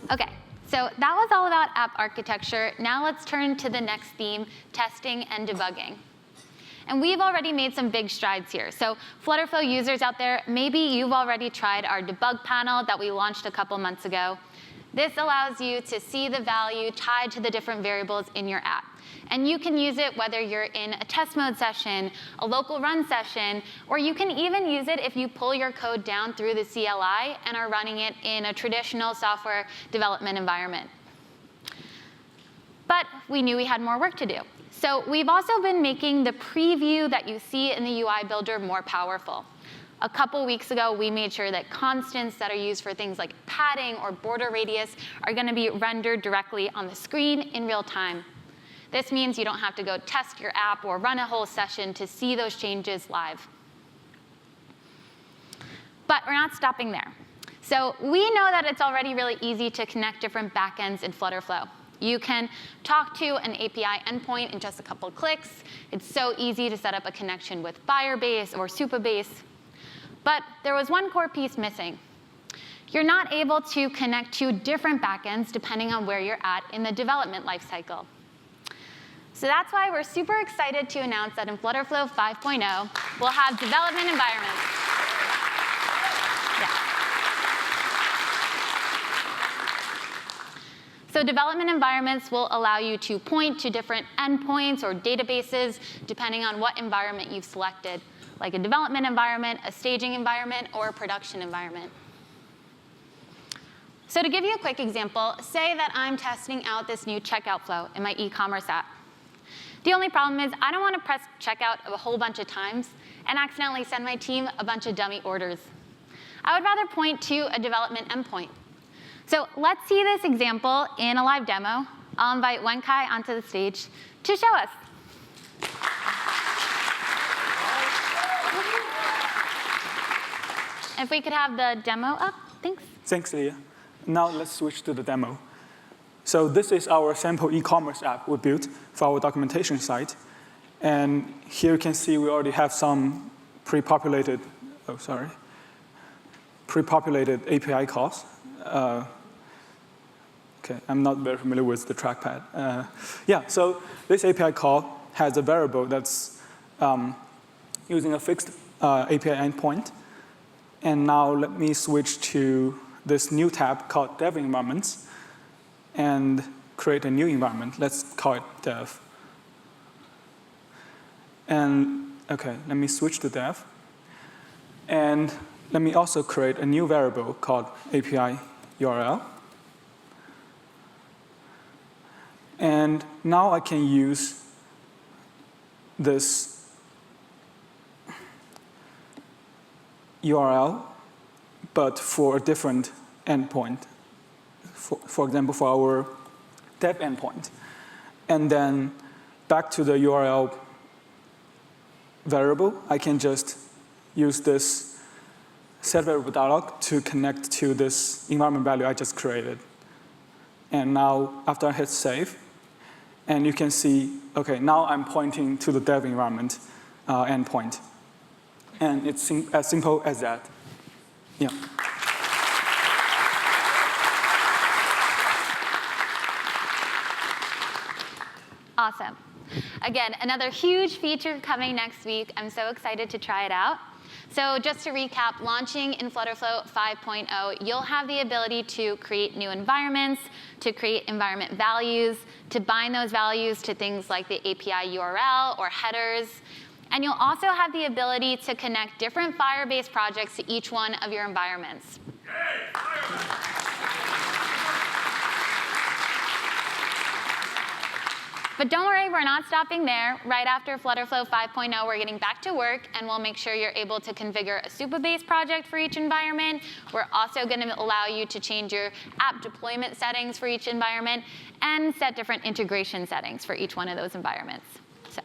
OK, so that was all about app architecture. Now let's turn to the next theme, testing and debugging. And we've already made some big strides here. So FlutterFlow users out there, maybe you've already tried our Debug Panel that we launched a couple months ago. This allows you to see the value tied to the different variables in your app. And you can use it whether you're in a test mode session, a local run session, or you can even use it if you pull your code down through the CLI and are running it in a traditional software development environment. But we knew we had more work to do. So we've also been making the preview that you see in the UI builder more powerful. A couple weeks ago, we made sure that constants that are used for things like padding or border radius are going to be rendered directly on the screen in real time. This means you don't have to go test your app or run a whole session to see those changes live. But we're not stopping there. So we know that it's already really easy to connect different backends in FlutterFlow. You can talk to an API endpoint in just a couple clicks. It's so easy to set up a connection with Firebase or Supabase. But there was one core piece missing. You're not able to connect to different backends depending on where you're at in the development lifecycle. So that's why we're super excited to announce that in FlutterFlow 5.0, we'll have development environments. So development environments will allow you to point to different endpoints or databases depending on what environment you've selected, like a development environment, a staging environment, or a production environment. So to give you a quick example, say that I'm testing out this new checkout flow in my e-commerce app. The only problem is I don't want to press checkout a whole bunch of times and accidentally send my team a bunch of dummy orders. I would rather point to a development endpoint. So let's see this example in a live demo. I'll invite Wenkai onto the stage to show us. If we could have the demo up, thanks. Thanks, Leah. Now let's switch to the demo. So this is our sample e-commerce app we built for our documentation site. And here you can see we already have some pre-populated API calls. OK, I'm not very familiar with the trackpad. Yeah, so this API call has a variable that's using a fixed API endpoint. And now let me switch to this new tab called Dev Environments and create a new environment. Let's call it Dev. And OK, let me switch to Dev. And let me also create a new variable called API URL. And now I can use this URL, but for a different endpoint. For example, for our dev endpoint. And then back to the URL variable, I can just use this set variable dialog to connect to this environment value I just created. And now, after I hit save, and you can see, OK, now I'm pointing to the dev environment endpoint. And it's as simple as that. Yeah. Awesome. Again, another huge feature coming next week. I'm so excited to try it out. So just to recap, launching in FlutterFlow 5.0, you'll have the ability to create new environments, to create environment values, to bind those values to things like the API URL or headers. And you'll also have the ability to connect different Firebase projects to each one of your environments. But don't worry, we're not stopping there. Right after FlutterFlow 5.0, we're getting back to work, and we'll make sure you're able to configure a Supabase project for each environment. We're also going to allow you to change your app deployment settings for each environment and set different integration settings for each one of those environments. So.